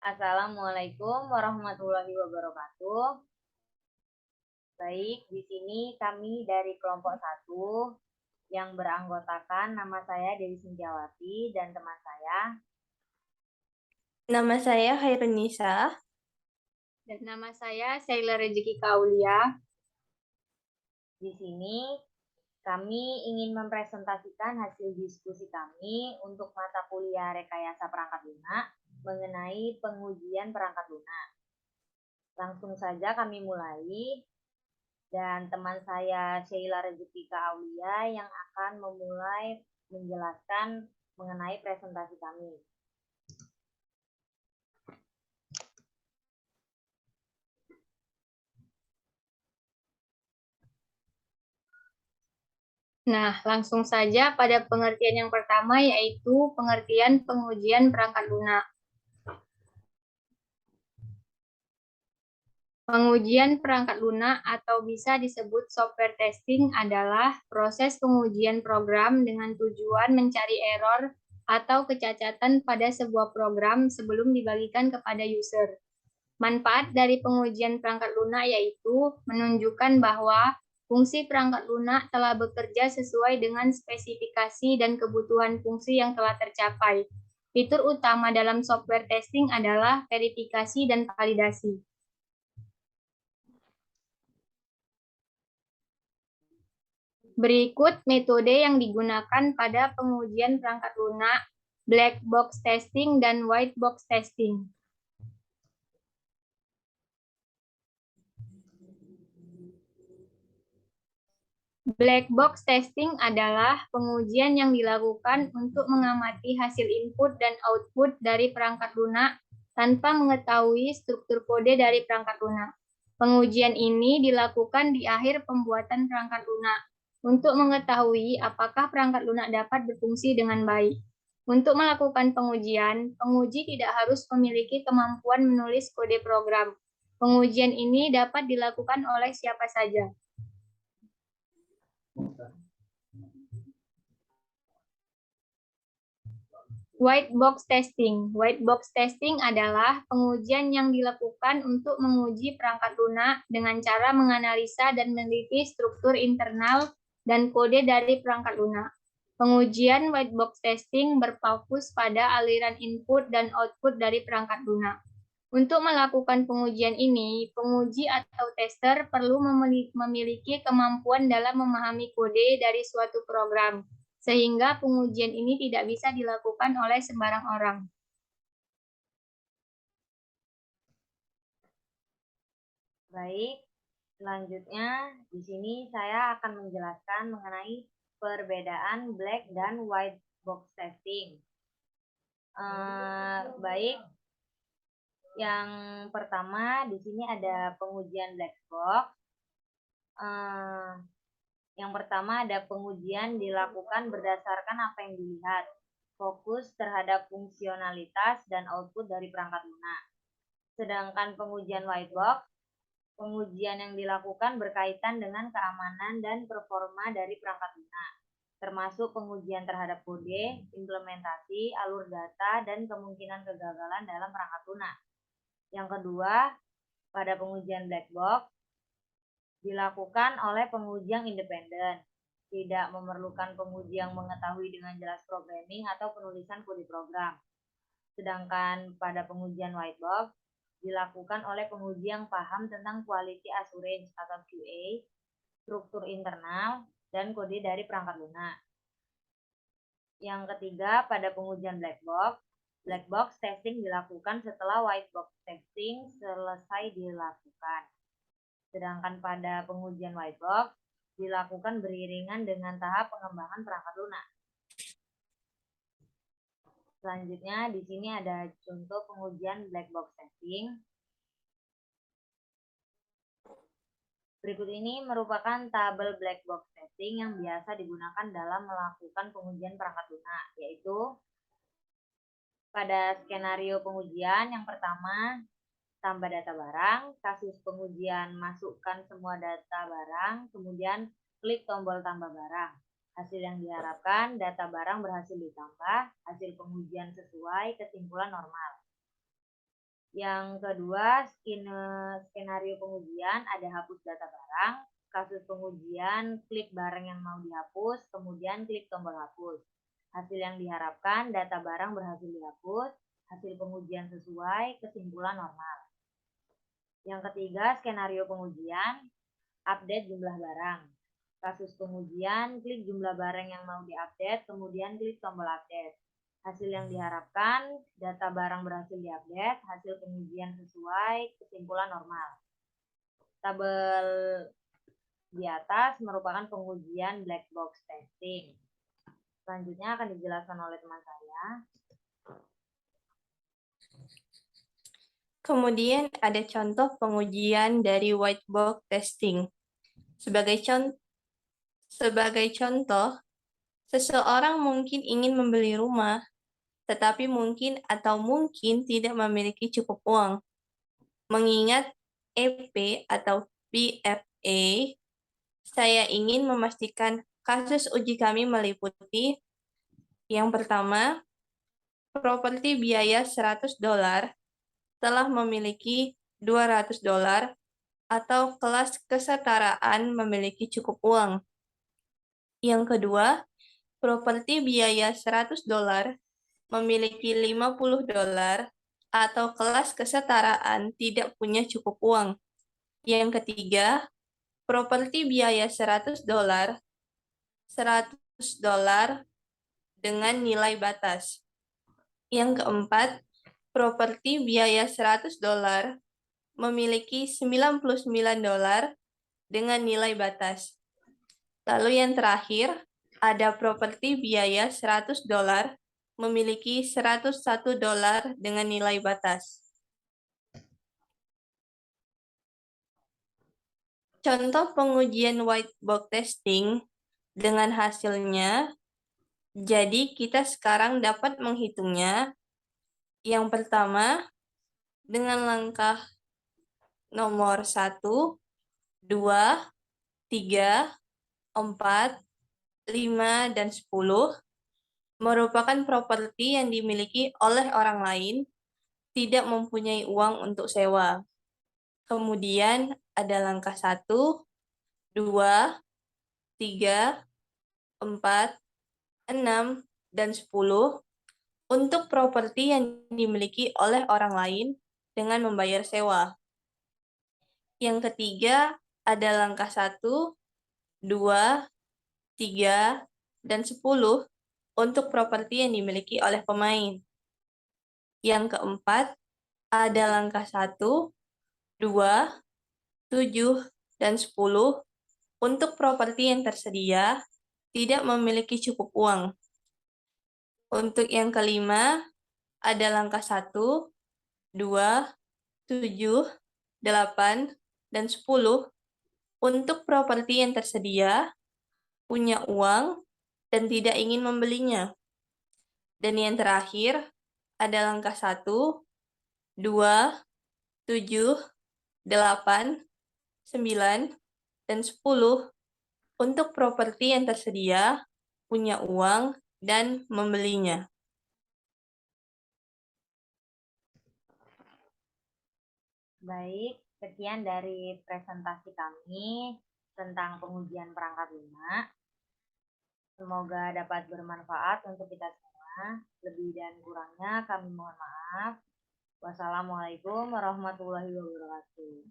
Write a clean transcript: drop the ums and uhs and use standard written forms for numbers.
Assalamualaikum warahmatullahi wabarakatuh. Baik, di sini kami dari kelompok 1 yang beranggotakan nama saya Dewi Sintiawati dan teman saya. Nama saya Hairunisa. Dan nama saya Sheila Rezeki Kaulia. Di sini kami ingin mempresentasikan hasil diskusi kami untuk mata kuliah Rekayasa Perangkat Lunak mengenai pengujian perangkat lunak. Langsung saja kami mulai. Dan teman saya Sheila Rezeki Kaulia yang akan memulai menjelaskan mengenai presentasi kami. Nah, langsung saja pada pengertian yang pertama, yaitu pengertian pengujian perangkat lunak. Pengujian perangkat lunak atau bisa disebut software testing adalah proses pengujian program dengan tujuan mencari error atau kecacatan pada sebuah program sebelum dibagikan kepada user. Manfaat dari pengujian perangkat lunak yaitu menunjukkan bahwa fungsi perangkat lunak telah bekerja sesuai dengan spesifikasi dan kebutuhan fungsi yang telah tercapai. Fitur utama dalam software testing adalah verifikasi dan validasi. Berikut metode yang digunakan pada pengujian perangkat lunak, black box testing dan white box testing. Black box testing adalah pengujian yang dilakukan untuk mengamati hasil input dan output dari perangkat lunak tanpa mengetahui struktur kode dari perangkat lunak. Pengujian ini dilakukan di akhir pembuatan perangkat lunak untuk mengetahui apakah perangkat lunak dapat berfungsi dengan baik. Untuk melakukan pengujian, penguji tidak harus memiliki kemampuan menulis kode program. Pengujian ini dapat dilakukan oleh siapa saja. White box testing. White box testing adalah pengujian yang dilakukan untuk menguji perangkat lunak dengan cara menganalisa dan meneliti struktur internal dan kode dari perangkat lunak. Pengujian white box testing berfokus pada aliran input dan output dari perangkat lunak. Untuk melakukan pengujian ini, penguji atau tester perlu memiliki kemampuan dalam memahami kode dari suatu program, sehingga pengujian ini tidak bisa dilakukan oleh sembarang orang. Baik, selanjutnya di sini saya akan menjelaskan mengenai perbedaan black dan white box testing. Baik, yang pertama di sini ada pengujian black box. Yang pertama ada pengujian dilakukan berdasarkan apa yang dilihat, fokus terhadap fungsionalitas dan output dari perangkat lunak. Sedangkan pengujian white box, pengujian yang dilakukan berkaitan dengan keamanan dan performa dari perangkat lunak, termasuk pengujian terhadap kode, implementasi, alur data, dan kemungkinan kegagalan dalam perangkat lunak. Yang kedua, pada pengujian black box, dilakukan oleh penguji yang independen, tidak memerlukan penguji yang mengetahui dengan jelas programming atau penulisan kode program. Sedangkan pada pengujian white box, dilakukan oleh penguji yang paham tentang quality assurance atau QA, struktur internal, dan kode dari perangkat lunak. Yang ketiga, pada pengujian black box testing dilakukan setelah white box testing selesai dilakukan. Sedangkan pada pengujian white box dilakukan beriringan dengan tahap pengembangan perangkat lunak. Selanjutnya di sini ada contoh pengujian black box testing. Berikut ini merupakan tabel black box testing yang biasa digunakan dalam melakukan pengujian perangkat lunak, yaitu pada skenario pengujian yang pertama, tambah data barang, kasus pengujian masukkan semua data barang, kemudian klik tombol tambah barang. Hasil yang diharapkan, data barang berhasil ditambah, hasil pengujian sesuai, kesimpulan normal. Yang kedua, skenario pengujian ada hapus data barang. Kasus pengujian, klik barang yang mau dihapus, kemudian klik tombol hapus. Hasil yang diharapkan, data barang berhasil dihapus, hasil pengujian sesuai, kesimpulan normal. Yang ketiga, skenario pengujian, update jumlah barang. Kasus pengujian, klik jumlah barang yang mau diupdate, kemudian klik tombol update. Hasil yang diharapkan, data barang berhasil diupdate, hasil pengujian sesuai, kesimpulan normal. Tabel di atas merupakan pengujian black box testing. Selanjutnya akan dijelaskan oleh teman saya. Kemudian ada contoh pengujian dari white box testing. Sebagai contoh, seseorang mungkin ingin membeli rumah, tetapi mungkin tidak memiliki cukup uang. Mengingat EP atau PFA, saya ingin memastikan kasus uji kami meliputi yang pertama, properti biaya $100 telah memiliki $200 atau kelas kesetaraan memiliki cukup uang. Yang kedua, properti biaya $100 memiliki $50 atau kelas kesetaraan tidak punya cukup uang. Yang ketiga, properti biaya $100 dengan nilai batas. Yang keempat, properti biaya $100 memiliki $99 dengan nilai batas. Lalu yang terakhir, ada properti biaya $100 memiliki $101 dengan nilai batas. Contoh pengujian white box testing dengan hasilnya, jadi kita sekarang dapat menghitungnya. Yang pertama, dengan langkah nomor 1, 2, 3, 4, 5, dan 10 merupakan properti yang dimiliki oleh orang lain, tidak mempunyai uang untuk sewa. Kemudian ada langkah 1, 2, 3, 4, 6, dan 10 untuk properti yang dimiliki oleh orang lain dengan membayar sewa. Yang ketiga ada langkah 1, 2, 3, dan 10 untuk properti yang dimiliki oleh pemain. Yang keempat ada langkah 1, 2, 7, dan 10 untuk properti yang tersedia tidak memiliki cukup uang. Untuk yang kelima, ada langkah 1, 2, 7, 8, dan 10 untuk properti yang tersedia, punya uang, dan tidak ingin membelinya. Dan yang terakhir, ada langkah 1, 2, 7, 8, 9, dan 10 untuk properti yang tersedia, punya uang, dan membelinya. Baik, sekian dari presentasi kami tentang pengujian perangkat lunak. Semoga dapat bermanfaat untuk kita semua. Lebih dan kurangnya kami mohon maaf. Wassalamualaikum warahmatullahi wabarakatuh.